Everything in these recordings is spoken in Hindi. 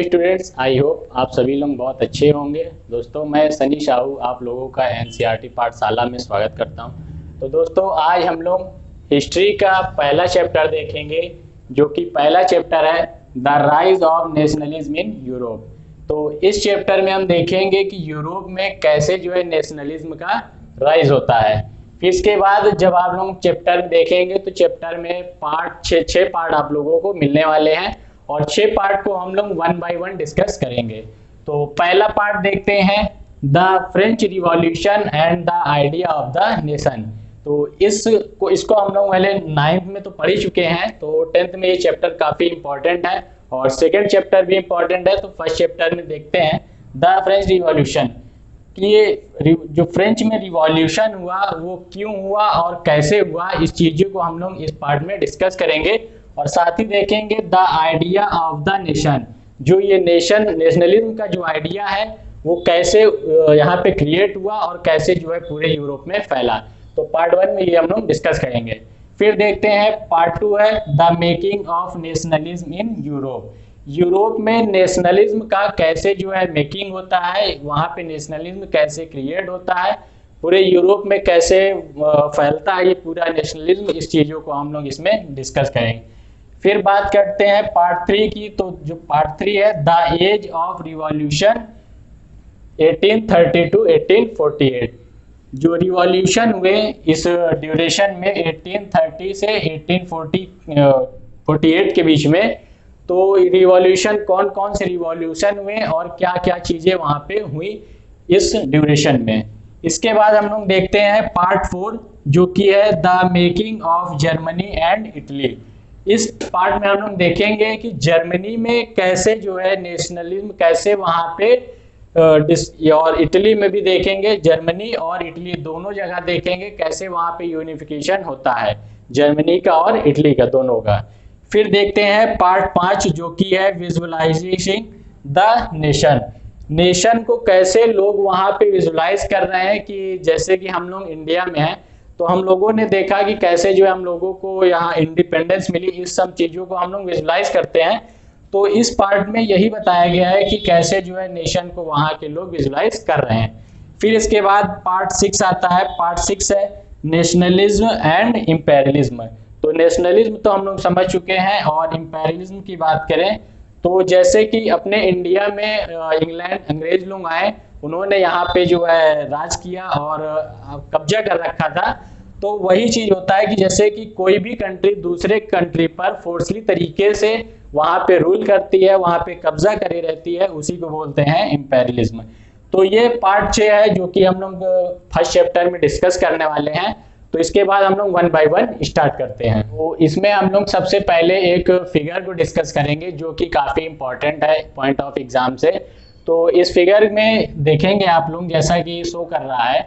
स्टूडेंट्स, आई होप आप सभी लोग बहुत अच्छे होंगे। दोस्तों, मैं सनी साहू आप लोगों का एनसीईआरटी पाठशाला में स्वागत करता हूं। तो दोस्तों, आज हम लोग हिस्ट्री का पहला चैप्टर देखेंगे, जो कि पहला चैप्टर है the rise of nationalism in Europe. तो इस चैप्टर में हम देखेंगे कि यूरोप में कैसे जो है नेशनलिज्म का राइज होता है। फिर इसके बाद जब आप लोग चैप्टर देखेंगे तो चैप्टर में पार्ट छः पार्ट आप लोगों को मिलने वाले हैं और 6 पार्ट को हम लोग वन बाय वन डिस्कस करेंगे। तो पहला पार्ट देखते हैं, the French revolution and the idea of the nation. तो इसको हम लोग पहले 9th में तो पढ़ ही चुके हैं, तो 10th में ये चैप्टर काफी इंपॉर्टेंट है और सेकेंड चैप्टर भी इंपॉर्टेंट है। तो फर्स्ट चैप्टर में देखते हैं द फ्रेंच रिवॉल्यूशन, कि ये जो फ्रेंच में रिवॉल्यूशन हुआ वो क्यों हुआ और कैसे हुआ, इस चीजों को हम लोग इस पार्ट में डिस्कस करेंगे। और साथ ही देखेंगे the idea of the nation, जो ये नेशनलिज्म का जो आइडिया है वो कैसे यहाँ पे क्रिएट हुआ और कैसे जो है पूरे यूरोप में फैला। तो पार्ट 1 में ये हम लोग डिस्कस करेंगे। फिर देखते हैं पार्ट 2 है the making of nationalism in Europe. Europe में नेशनलिज्म का कैसे जो है मेकिंग होता है, वहाँ पे नेशनलिज्म कैसे क्रिएट होता है, पूरे यूरोप में कैसे फैलता है ये पूरा नेशनलिज्म, इस चीज़ों को हम लोग इसमें डिस्कस करेंगे। फिर बात करते हैं पार्ट 3 की। तो जो पार्ट 3 है the age of revolution 1830 to 1848। जो रिवॉल्यूशन हुए इस ड्यूरेशन में 1830 से 1848 के बीच में, तो रिवॉल्यूशन कौन कौन से रिवॉल्यूशन हुए और क्या क्या चीजें वहां पे हुई इस ड्यूरेशन में। इसके बाद हम लोग देखते हैं पार्ट 4, जो कि है the making of Germany and Italy. इस पार्ट में हम लोग देखेंगे कि जर्मनी में कैसे जो है नेशनलिज्म कैसे वहां पे और इटली में भी देखेंगे, जर्मनी और इटली दोनों जगह देखेंगे कैसे वहां पे यूनिफिकेशन होता है जर्मनी का और इटली का दोनों का। फिर देखते हैं पार्ट 5, जो कि है विजुअलाइजिंग द नेशन। नेशन को कैसे लोग वहां पे विजुअलाइज कर रहे हैं, कि जैसे कि हम लोग इंडिया में हैं तो हम लोगों ने देखा कि कैसे जो है हम लोगों को यहाँ इंडिपेंडेंस मिली, इस सब चीज़ों को हम लोग विजुअलाइज करते हैं। तो इस पार्ट में यही बताया गया है कि कैसे जो है नेशन को वहाँ के लोग विजुअलाइज कर रहे हैं। फिर इसके बाद पार्ट 6 आता है। पार्ट 6 है नेशनलिज्म एंड इम्पेरियलिज्म। तो नेशनलिज्म तो हम लोग समझ चुके हैं, और इम्पेरियलिज्म की बात करें तो जैसे कि अपने इंडिया में इंग्लैंड अंग्रेज लोग आए, उन्होंने यहाँ पे जो है राज किया और कब्जा कर रखा था। तो वही चीज होता है कि जैसे कि कोई भी कंट्री दूसरे कंट्री पर फोर्सली तरीके से वहाँ पे रूल करती है, वहाँ पे कब्जा करे रहती है, उसी को बोलते हैं इम्पेरियलिज्म। तो ये पार्ट 6 है जो कि हम लोग फर्स्ट चैप्टर में डिस्कस करने वाले हैं। तो इसके बाद हम लोग वन बाय वन स्टार्ट करते हैं। तो इसमें हम लोग सबसे पहले एक फिगर को डिस्कस करेंगे, जो कि काफ़ी इंपॉर्टेंट है पॉइंट ऑफ एग्जाम से। तो इस फिगर में देखेंगे आप लोग, जैसा कि शो कर रहा है,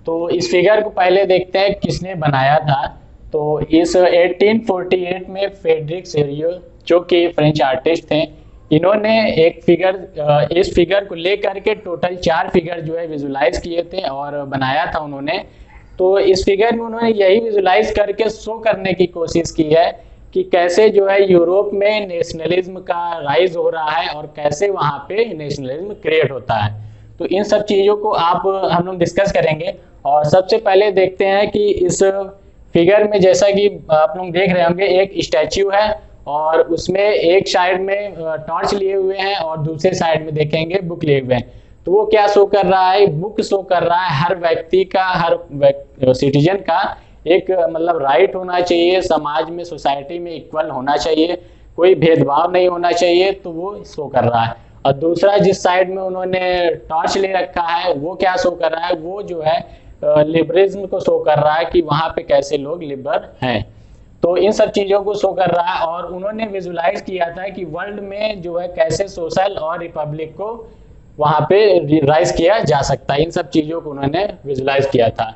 तो इस फिगर को पहले देखते हैं किसने बनाया था। तो इस 1848 में फ्रेडरिक सेरियो, जो कि फ्रेंच आर्टिस्ट थे, इन्होंने एक फिगर इस फिगर को लेकर के टोटल 4 फिगर जो है विजुलाइज किए थे और बनाया था उन्होंने। तो इस फिगर में उन्होंने यही विजुलाइज करके शो करने की कोशिश की है कि कैसे जो है यूरोप में नेशनलिज्म का राइज हो रहा है और कैसे वहाँ पे नेशनलिज्म क्रिएट होता है। तो इन सब चीज़ों को हम लोग डिस्कस करेंगे। और सबसे पहले देखते हैं कि इस फिगर में जैसा कि आप लोग देख रहे होंगे, एक स्टैच्यू है और उसमें एक साइड में टॉर्च लिए हुए हैं और दूसरे साइड में देखेंगे बुक लिए हुए हैं। तो वो क्या शो कर रहा है, बुक शो कर रहा है हर व्यक्ति का, हर सिटीजन का एक मतलब राइट होना चाहिए, समाज में सोसाइटी में इक्वल होना चाहिए, कोई भेदभाव नहीं होना चाहिए, तो वो शो कर रहा है। और दूसरा जिस साइड में उन्होंने टॉर्च ले रखा है वो क्या शो कर रहा है, वो जो है लिबरलिज्म को शो कर रहा है कि वहाँ पे कैसे लोग लिबर हैं। तो इन सब चीज़ों को शो कर रहा है। और उन्होंने विजुलाइज किया था कि वर्ल्ड में जो है कैसे सोशल और रिपब्लिक को वहाँ पे राइज किया जा सकता है, इन सब चीज़ों को उन्होंने विजुलाइज किया था।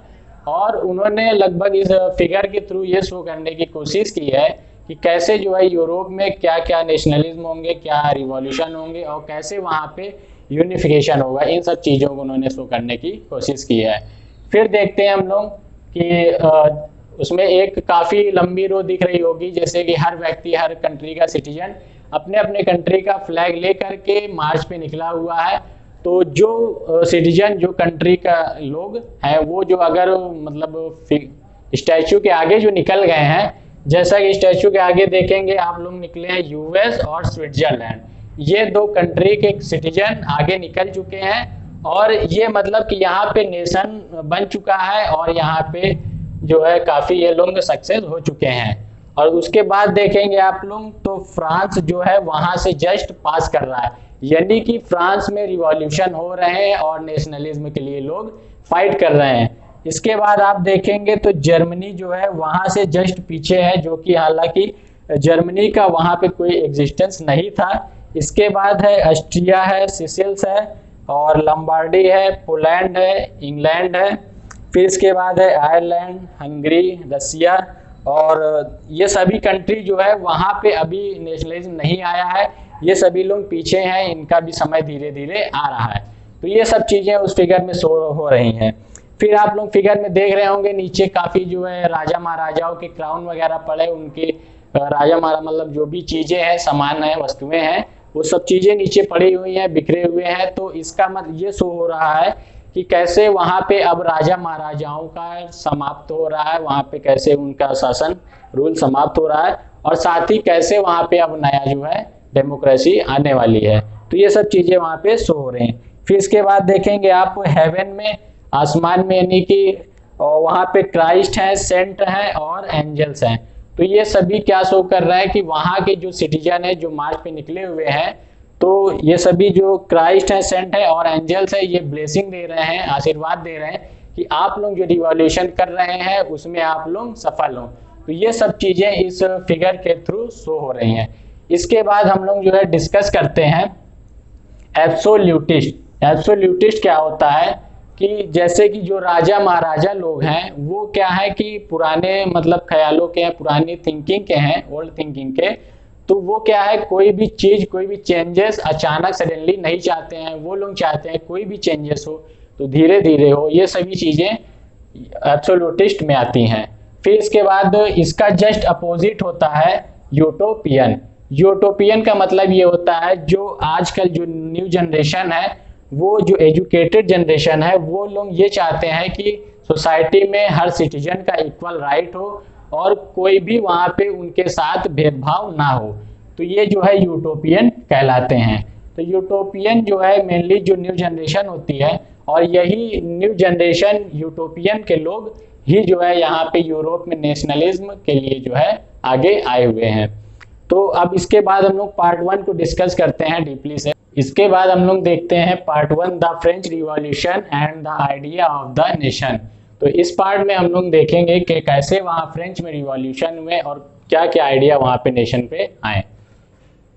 और उन्होंने लगभग इस फिगर के थ्रू ये शो करने की कोशिश की है कि कैसे जो है यूरोप में क्या क्या नेशनलिज्म होंगे, क्या रिवॉल्यूशन होंगे और कैसे वहाँ पे यूनिफिकेशन होगा, इन सब चीज़ों को उन्होंने शो करने की कोशिश की है। फिर देखते हैं हम लोग कि उसमें एक काफ़ी लंबी रो दिख रही होगी, जैसे कि हर व्यक्ति, हर कंट्री का सिटीजन अपने अपने कंट्री का फ्लैग ले करके मार्च पे निकला हुआ है। तो जो सिटीजन, जो कंट्री का लोग हैं, वो जो अगर मतलब स्टैचू के आगे जो निकल गए हैं, जैसा कि स्टैचू के आगे देखेंगे आप लोग निकले हैं यूएस और स्विट्जरलैंड, ये दो कंट्री के सिटीजन आगे निकल चुके हैं और ये मतलब कि यहाँ पे नेशन बन चुका है और यहाँ पे जो है काफी ये लोग सक्सेस हो चुके हैं। और उसके बाद देखेंगे आप लोग तो फ्रांस जो है वहां से जस्ट पास कर रहा है, यानी कि फ्रांस में रिवॉल्यूशन हो रहे हैं और नेशनलिज्म के लिए लोग फाइट कर रहे हैं। इसके बाद आप देखेंगे तो जर्मनी जो है वहां से जस्ट पीछे है, जो कि हालांकि जर्मनी का वहां पे कोई एग्जिस्टेंस नहीं था। इसके बाद है ऑस्ट्रिया है, सिसिल्स है और लंबार्डी है, पोलैंड है, इंग्लैंड है। फिर इसके बाद है आयरलैंड, हंगरी, रसिया, और ये सभी कंट्री जो है वहाँ पे अभी नेशनलिज्म नहीं आया है, ये सभी लोग पीछे हैं, इनका भी समय धीरे धीरे आ रहा है। तो ये सब चीज़ें उस फिगर में शो हो रही हैं। फिर आप लोग फिगर में देख रहे होंगे नीचे काफ़ी जो है राजा महाराजाओं के क्राउन वगैरह पड़े, उनके राजा महाराजा मतलब जो भी चीज़ें हैं, सामान है, वस्तुएं हैं, वो सब चीज़ें नीचे पड़ी हुई हैं, बिखरे हुए हैं। तो इसका मतलब ये शो हो रहा है कि कैसे वहाँ पे अब राजा महाराजाओं का समाप्त हो रहा है, वहाँ पे कैसे उनका शासन रूल समाप्त हो रहा है, और साथ ही कैसे वहाँ पे अब नया जो है डेमोक्रेसी आने वाली है। तो ये सब चीज़ें वहाँ पे शो हो रही हैं। फिर इसके बाद देखेंगे आप हेवन में, आसमान में, यानी कि वहाँ पे क्राइस्ट है, सेंट है और एंजल्स हैं। तो ये सभी क्या शो कर रहा है कि वहाँ के जो सिटीजन है जो मार्च पे निकले हुए हैं, तो ये सभी जो क्राइस्ट है, सेंट है और एंजल्स है, ये ब्लेसिंग दे रहे हैं, आशीर्वाद दे रहे हैं कि आप लोग जो रिवॉल्यूशन कर रहे हैं उसमें आप लोग सफल हो। तो ये सब चीजें इस फिगर के थ्रू शो हो रही हैं। इसके बाद हम लोग जो है डिस्कस करते हैं एब्सोल्यूटिस्ट। एब्सोल्यूटिस्ट क्या होता है कि जैसे कि जो राजा महाराजा लोग हैं वो क्या है कि पुराने मतलब ख्यालों के हैं, पुरानी थिंकिंग के हैं, ओल्ड थिंकिंग के। तो वो क्या है, कोई भी चीज, कोई भी चेंजेस अचानक सडनली नहीं चाहते हैं, वो लोग चाहते हैं कोई भी चेंजेस हो तो धीरे धीरे हो। ये सभी चीजें एब्सोल्यूटिस्ट में आती हैं। फिर इसके बाद इसका जस्ट अपोजिट होता है यूटोपियन। यूटोपियन का मतलब ये होता है जो आजकल जो न्यू जनरेशन है, वो जो एजुकेटेड जनरेशन है, वो लोग ये चाहते हैं कि सोसाइटी में हर सिटीजन का इक्वल राइट हो और कोई भी वहाँ पे उनके साथ भेदभाव ना हो। तो ये जो है यूटोपियन कहलाते हैं। तो यूटोपियन जो है मेनली जो न्यू जनरेशन होती है, और यही न्यू जनरेशन यूटोपियन के लोग ही जो है यहाँ पे यूरोप में नेशनलिज्म के लिए जो है आगे आए हुए हैं। तो अब इसके बाद हम लोग पार्ट 1 को डिस्कस करते हैं डीपली से। इसके बाद हम लोग देखते हैं part 1, the French revolution and the idea of the nation. तो इस पार्ट में हम लोग देखेंगे कि कैसे वहाँ फ्रेंच में रिवॉल्यूशन हुए और क्या क्या आइडिया वहाँ पे नेशन पे आए।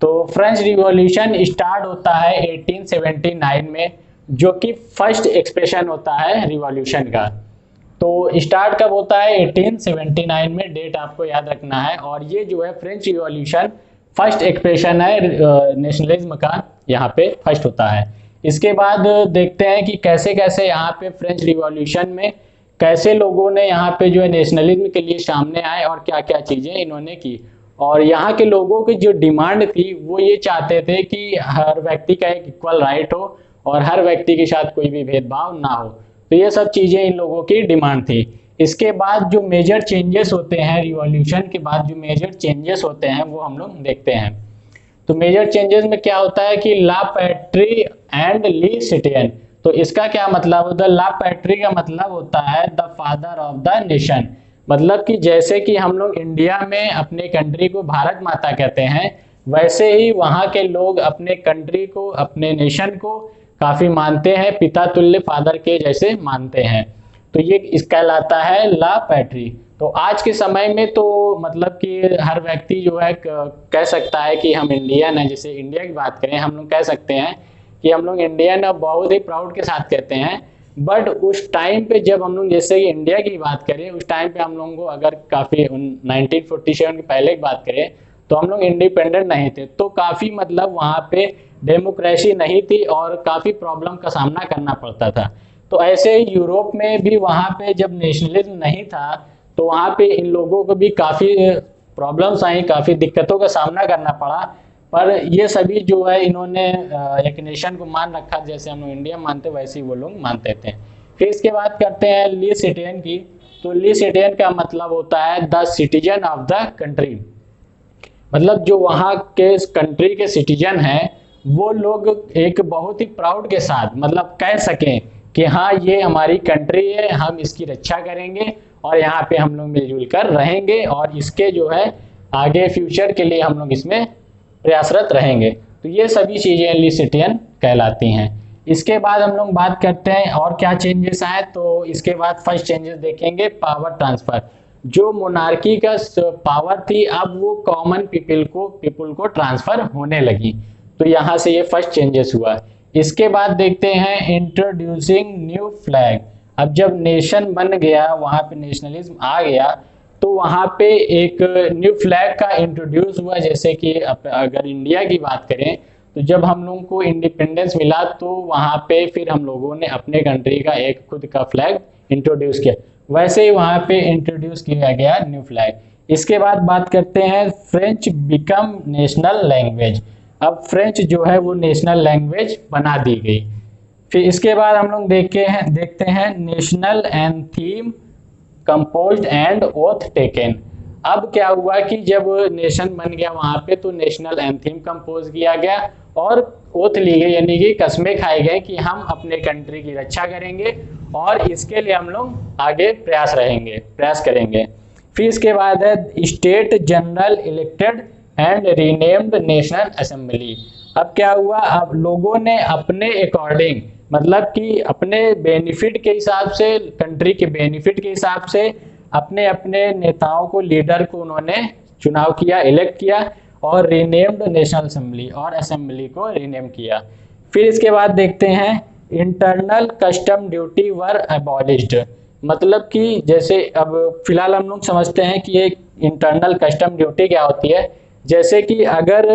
तो फ्रेंच रिवॉल्यूशन स्टार्ट होता है 1879 में, जो कि फर्स्ट एक्सप्रेशन होता है रिवॉल्यूशन का। तो स्टार्ट कब होता है? 1879 में, डेट आपको याद रखना है। और ये जो है फ्रेंच रिवॉल्यूशन फर्स्ट एक्सप्रेशन है नेशनलिज्म का, यहाँ पे फर्स्ट होता है। इसके बाद देखते हैं कि कैसे कैसे यहाँ पे फ्रेंच रिवॉल्यूशन में कैसे लोगों ने यहाँ पे जो है नेशनलिज्म के लिए सामने आए और क्या क्या चीजें इन्होंने की। और यहाँ के लोगों की जो डिमांड थी वो ये चाहते थे कि हर व्यक्ति का एक इक्वल राइट हो और हर व्यक्ति के साथ कोई भी भेदभाव ना हो। तो ये सब चीजें इन लोगों की डिमांड थी। इसके बाद जो मेजर चेंजेस होते हैं, रिवॉल्यूशन के बाद जो मेजर चेंजेस होते हैं वो हम लोग देखते हैं। तो मेजर चेंजेस में क्या होता है कि ला पैट्री एंड ली सिटियन। तो इसका क्या मतलब होता है? ला पैट्री का मतलब होता है the father of the nation. मतलब कि जैसे कि हम लोग इंडिया में अपने कंट्री को भारत माता कहते हैं, वैसे ही वहाँ के लोग अपने कंट्री को, अपने नेशन को काफी मानते हैं, पिता तुल्य, फादर के जैसे मानते हैं। तो ये इसका कहलाता है ला पैट्री। तो आज के समय में तो मतलब कि हर व्यक्ति जो है कह सकता है कि हम इंडियन है। जैसे इंडिया की बात करें, हम लोग कह सकते हैं कि हम लोग इंडियन बहुत ही प्राउड के साथ कहते हैं। बट उस टाइम पे जब हम लोग जैसे कि इंडिया की बात करें, उस टाइम पे हम लोगों को अगर काफ़ी 1947 के पहले की बात करें तो हम लोग इंडिपेंडेंट नहीं थे। तो काफ़ी मतलब वहाँ पे डेमोक्रेसी नहीं थी और काफ़ी प्रॉब्लम का सामना करना पड़ता था। तो ऐसे ही यूरोप में भी वहाँ पे जब नेशनलिज्म नहीं था तो वहाँ पे इन लोगों को भी काफ़ी प्रॉब्लम्स आई, काफ़ी दिक्कतों का सामना करना पड़ा। पर ये सभी जो है इन्होंने एक नेशन को मान रखा, जैसे हम लोग इंडिया मानते वैसे ही वो लोग मानते थे। फिर इसके बाद करते हैं ली सिटिजन की। तो ली सिटिजन का मतलब होता है the citizen of the country, मतलब जो वहाँ के कंट्री के सिटीजन हैं वो लोग एक बहुत ही प्राउड के साथ मतलब कह सकें कि हाँ ये हमारी कंट्री है, हम इसकी रक्षा करेंगे और यहाँ पे हम लोग मिलजुल कर रहेंगे और इसके जो है आगे फ्यूचर के लिए हम लोग इसमें प्रयासरत रहेंगे। तो ये सभी चीज़ें ली सिटिजन कहलाती हैं। इसके बाद हम लोग बात करते हैं और क्या चेंजेस आए। तो इसके बाद फर्स्ट चेंजेस देखेंगे पावर ट्रांसफर। जो मोनार्की का पावर थी अब वो कॉमन पीपल को ट्रांसफर होने लगी। तो यहाँ से ये फर्स्ट चेंजेस हुआ। इसके बाद देखते हैं इंट्रोड्यूसिंग न्यू फ्लैग। अब जब नेशन बन गया, वहाँ पे नेशनलिज्म आ गया, तो वहाँ पे एक न्यू फ्लैग का इंट्रोड्यूस हुआ। जैसे कि अगर इंडिया की बात करें तो जब हम लोगों को इंडिपेंडेंस मिला तो वहाँ पे फिर हम लोगों ने अपने कंट्री का एक खुद का फ्लैग इंट्रोड्यूस किया, वैसे ही वहाँ पे इंट्रोड्यूस किया गया न्यू फ्लैग। इसके बाद बात करते हैं फ्रेंच बिकम नेशनल लैंग्वेज। अब फ्रेंच जो है वो नेशनल लैंग्वेज बना दी गई। फिर इसके बाद हम लोग देखते हैं national anthem composed and oath taken. अब क्या हुआ कि जब नेशन बन गया वहाँ पे तो नेशनल एंथीम कंपोज किया गया और ओथ ली गई, यानी कि कस्में खाए गए कि हम अपने कंट्री की रक्षा करेंगे और इसके लिए हम लोग आगे प्रयास करेंगे। फिर इसके बाद है state general elected and renamed national assembly. अब क्या हुआ, अब लोगों ने अपने अकॉर्डिंग मतलब कि अपने बेनिफिट के हिसाब से, कंट्री के बेनिफिट के हिसाब से अपने अपने नेताओं को, लीडर को उन्होंने चुनाव किया, इलेक्ट किया और रीनेम्ड नेशनल असेंबली और असेंबली को रीनेम किया। फिर इसके बाद देखते हैं इंटरनल कस्टम ड्यूटी वर अबॉलिश्ड। मतलब कि जैसे अब फिलहाल हम लोग समझते हैं कि ये इंटरनल कस्टम ड्यूटी क्या होती है। जैसे कि अगर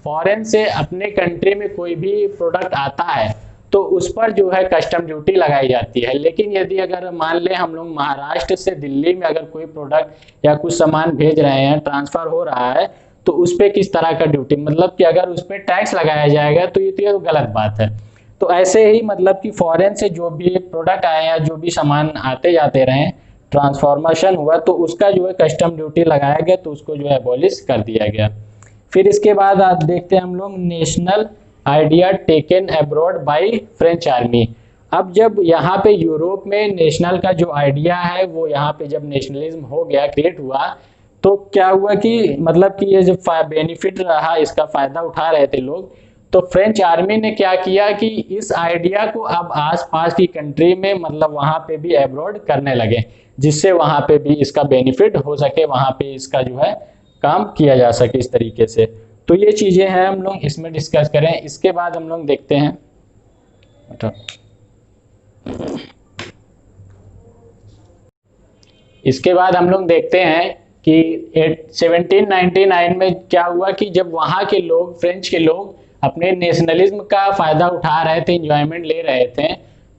फॉरेन से अपने कंट्री में कोई भी प्रोडक्ट आता है तो उस पर जो है कस्टम ड्यूटी लगाई जाती है। लेकिन यदि अगर मान लें हम लोग महाराष्ट्र से दिल्ली में अगर कोई प्रोडक्ट या कुछ सामान भेज रहे हैं, ट्रांसफर हो रहा है, तो उस पर किस तरह का ड्यूटी, मतलब कि अगर उस पर टैक्स लगाया जाएगा तो ये गलत बात है। तो ऐसे ही मतलब कि फॉरेन से जो भी प्रोडक्ट आए या जो भी सामान आते जाते रहे, ट्रांसफॉर्मेशन हुआ तो उसका जो है कस्टम ड्यूटी लगाया गया, तो उसको जो है एबॉलिश कर दिया गया। फिर इसके बाद आप देखते हैं हम लोग national idea taken abroad by French army. अब जब यहाँ पे यूरोप में नेशनल का जो आइडिया है वो यहाँ पे जब नेशनलिज्म हो गया, क्रिएट हुआ, तो क्या हुआ कि मतलब कि ये जो बेनिफिट रहा, इसका फायदा उठा रहे थे लोग, तो फ्रेंच आर्मी ने क्या किया कि इस आइडिया को अब आसपास की कंट्री में मतलब वहाँ पे भी एब्रॉड करने लगे, जिससे वहाँ पे भी इसका बेनिफिट हो सके, वहाँ पे इसका जो है काम किया जा सके इस तरीके से। तो ये चीजें हैं हम लोग इसमें डिस्कस करें। इसके बाद हम लोग देखते हैं कि 1799 में क्या हुआ कि जब वहाँ के लोग, फ्रेंच के लोग अपने नेशनलिज्म का फायदा उठा रहे थे, एंजॉयमेंट ले रहे थे,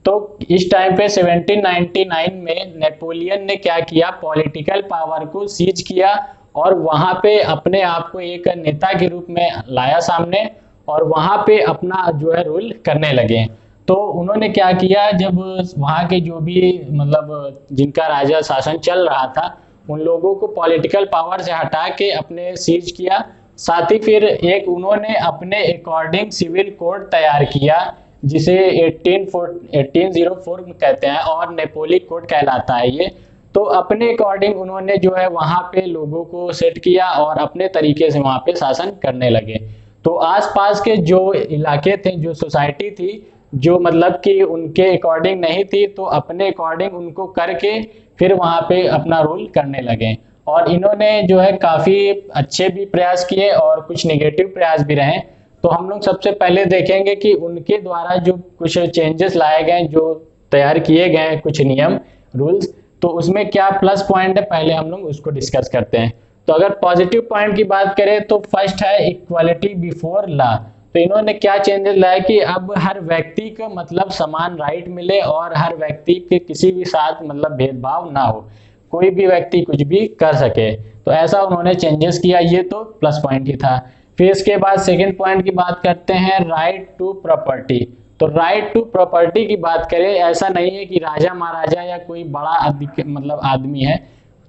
तो इस टाइम पे 1799 में नेपोलियन ने क्या किया, पॉलिटिकल पावर को सीज किया और वहाँ पे अपने आप को एक नेता के रूप में लाया सामने और वहाँ पे अपना जो है रूल करने लगे। तो उन्होंने क्या किया, जब वहाँ के जो भी मतलब जिनका राजा शासन चल रहा था उन लोगों को पॉलिटिकल पावर से हटा के अपने सीज किया। साथ ही फिर एक उन्होंने अपने अकॉर्डिंग सिविल कोड तैयार किया जिसे 1804 कहते हैं और नेपोलिक कोड कहलाता है ये। तो अपने अकॉर्डिंग उन्होंने जो है वहाँ पे लोगों को सेट किया और अपने तरीके से वहाँ पे शासन करने लगे। तो आसपास के जो इलाके थे, जो सोसाइटी थी, जो मतलब कि उनके अकॉर्डिंग नहीं थी, तो अपने अकॉर्डिंग उनको करके फिर वहाँ पे अपना रूल करने लगे। और इन्होंने जो है काफ़ी अच्छे भी प्रयास किए और कुछ नेगेटिव प्रयास भी रहे। तो हम लोग सबसे पहले देखेंगे कि उनके द्वारा जो कुछ चेंजेस लाए गए, जो तैयार किए गए कुछ नियम, रूल्स, तो उसमें क्या प्लस पॉइंट है, पहले हम लोग उसको डिस्कस करते हैं। तो अगर पॉजिटिव पॉइंट की बात करें तो फर्स्ट है इक्वालिटी बिफोर लॉ। तो इन्होंने क्या चेंजेस लाया कि अब हर व्यक्ति को मतलब समान राइट मिले और हर व्यक्ति के किसी भी साथ मतलब भेदभाव ना हो, कोई भी व्यक्ति कुछ भी कर सके। तो ऐसा उन्होंने चेंजेस किया, ये तो प्लस पॉइंट ही था। फिर इसके बाद सेकंड पॉइंट की बात करते हैं, राइट टू प्रॉपर्टी। तो राइट टू प्रॉपर्टी की बात करें, ऐसा नहीं है कि राजा महाराजा या कोई बड़ा मतलब आदमी है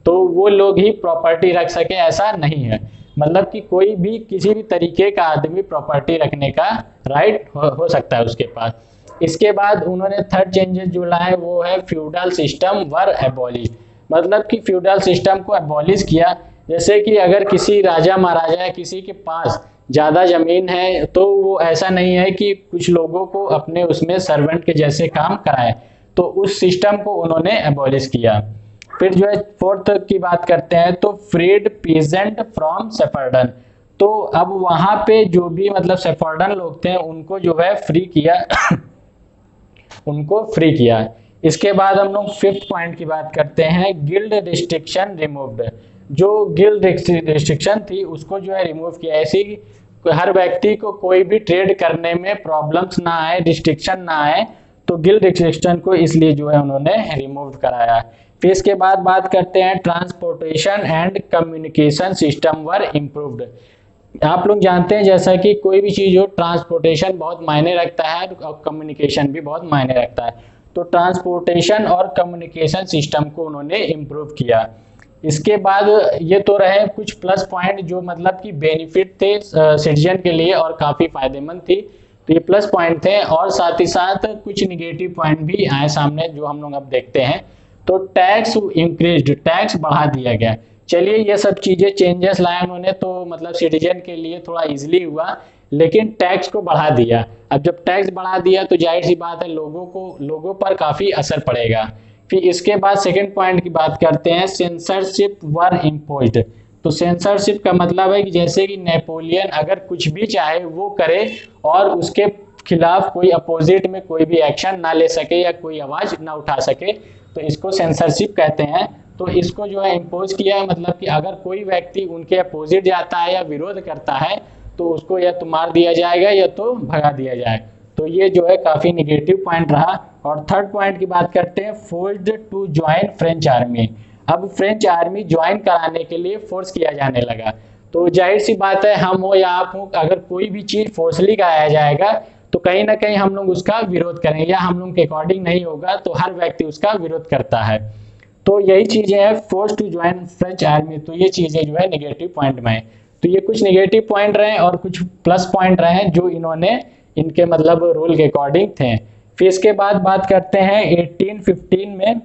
तो वो लोग ही प्रॉपर्टी रख सके, ऐसा नहीं है। मतलब कि कोई भी किसी भी तरीके का आदमी प्रॉपर्टी रखने का राइट हो सकता है उसके पास। इसके बाद उन्होंने थर्ड चेंजेस जो लाए वो है फ्यूडल सिस्टम वर एबॉलिश। मतलब कि फ्यूडल सिस्टम को एबॉलिश किया। जैसे कि अगर किसी राजा महाराजा या किसी के पास ज़्यादा ज़मीन है तो वो ऐसा नहीं है कि कुछ लोगों को अपने उसमें सर्वेंट के जैसे काम कराए, तो उस सिस्टम को उन्होंने एबॉलिश किया। फिर जो है फोर्थ की बात करते हैं, तो फ्रीड पीजेंट फ्रॉम सेफर्डन। तो अब वहां पे जो भी मतलब सेफर्डन लोग थे उनको जो है फ्री किया उनको फ्री किया। इसके बाद हम लोग फिफ्थ पॉइंट की बात करते हैं, गिल्ड रिस्ट्रिक्शन रिमूव्ड। जो गिल्ड रिस्ट्रिक्शन थी उसको जो है रिमूव किया, ऐसी हर व्यक्ति को कोई भी ट्रेड करने में प्रॉब्लम्स ना आए, रिस्ट्रिक्शन ना आए, तो गिल्ड रिस्ट्रिक्शन को इसलिए जो है उन्होंने रिमूव कराया। फिर इसके बाद बात करते हैं, transportation and communication system were improved. आप लोग जानते हैं जैसा कि कोई भी चीज़ हो, ट्रांसपोर्टेशन बहुत मायने रखता है और कम्युनिकेशन भी बहुत मायने रखता है। तो ट्रांसपोर्टेशन और कम्युनिकेशन सिस्टम को उन्होंने इम्प्रूव किया। इसके बाद ये तो रहे कुछ प्लस पॉइंट जो मतलब कि बेनिफिट थे सिटीजन के लिए और काफ़ी फायदेमंद थी, तो ये प्लस पॉइंट थे। और साथ ही साथ कुछ निगेटिव पॉइंट भी आए सामने जो हम लोग अब देखते हैं। तो टैक्स इंक्रीज्ड, टैक्स बढ़ा दिया गया। चलिए ये सब चीज़ें चेंजेस लाए उन्होंने तो मतलब सिटीजन के लिए थोड़ा इजीली हुआ, लेकिन टैक्स को बढ़ा दिया। अब जब टैक्स बढ़ा दिया तो जाहिर सी बात है लोगों पर काफ़ी असर पड़ेगा। फिर इसके बाद सेकंड पॉइंट की बात करते हैं, सेंसरशिप वर इम्पोज्ड। तो सेंसरशिप का मतलब है कि जैसे कि नेपोलियन अगर कुछ भी चाहे वो करे और उसके खिलाफ कोई अपोजिट में कोई भी एक्शन ना ले सके या कोई आवाज़ ना उठा सके, तो इसको सेंसरशिप कहते हैं। तो इसको जो है इम्पोज किया है, मतलब कि अगर कोई व्यक्ति उनके अपोजिट जाता है या विरोध करता है तो उसको या तो मार दिया जाएगा या तो भगा दिया जाए। तो ये जो है काफ़ी निगेटिव पॉइंट रहा। और थर्ड पॉइंट की बात करते हैं, forced to join French army. अब फ्रेंच आर्मी ज्वाइन कराने के लिए फोर्स किया जाने लगा। तो जाहिर सी बात है, हम हो या आप हो, अगर कोई भी चीज़ फोर्सली कराया जाएगा तो कहीं ना कहीं हम लोग उसका विरोध करेंगे, या हम लोग के अकॉर्डिंग नहीं होगा तो हर व्यक्ति उसका विरोध करता है। तो यही चीज़ें हैं, force to join French army. तो ये चीज़ें जो है निगेटिव पॉइंट में है। तो ये कुछ निगेटिव पॉइंट रहे और कुछ प्लस पॉइंट रहे जो इन्होंने इनके मतलब रूल के अकॉर्डिंग थे। फिर इसके बाद बात करते हैं 1815 में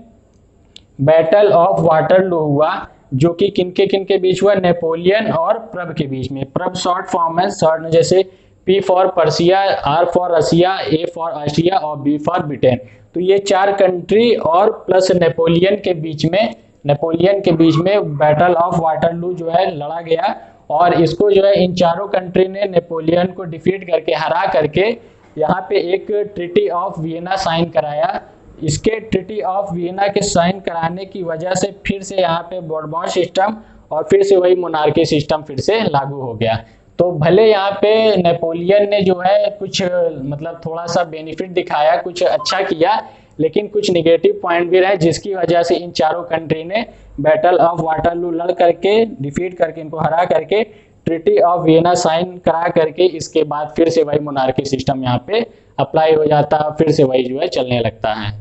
बैटल ऑफ वाटरलू हुआ, जो कि किनके बीच हुआ, नेपोलियन और प्रभ के बीच में। प्रभ शॉर्ट फॉर्म है, शॉर्ट जैसे P for Persia, R for Russia, A for Austria और B फॉर ब्रिटेन। तो ये चार कंट्री और प्लस नेपोलियन के बीच में बैटल ऑफ वाटरलू जो है लड़ा गया। और इसको जो है इन चारों कंट्री ने नेपोलियन को डिफीट करके, हरा करके यहाँ पे एक ट्रीटी ऑफ वियना साइन कराया। इसके ट्रीटी ऑफ वियना के साइन कराने की वजह से फिर से यहाँ पे बोर्बन सिस्टम और फिर से वही मोनार्की सिस्टम फिर से लागू हो गया। तो भले यहाँ पे नेपोलियन ने जो है कुछ मतलब थोड़ा सा बेनिफिट दिखाया, कुछ अच्छा किया, लेकिन कुछ निगेटिव पॉइंट भी रहे जिसकी वजह से इन चारों कंट्री ने बैटल ऑफ वाटरलू लड़ करके, डिफीट करके, इनको हरा करके ट्रीटी ऑफ वियना साइन करा करके इसके बाद फिर से वही मोनार्की सिस्टम यहाँ पे अप्लाई हो जाता है, फिर से वही जो है चलने लगता है।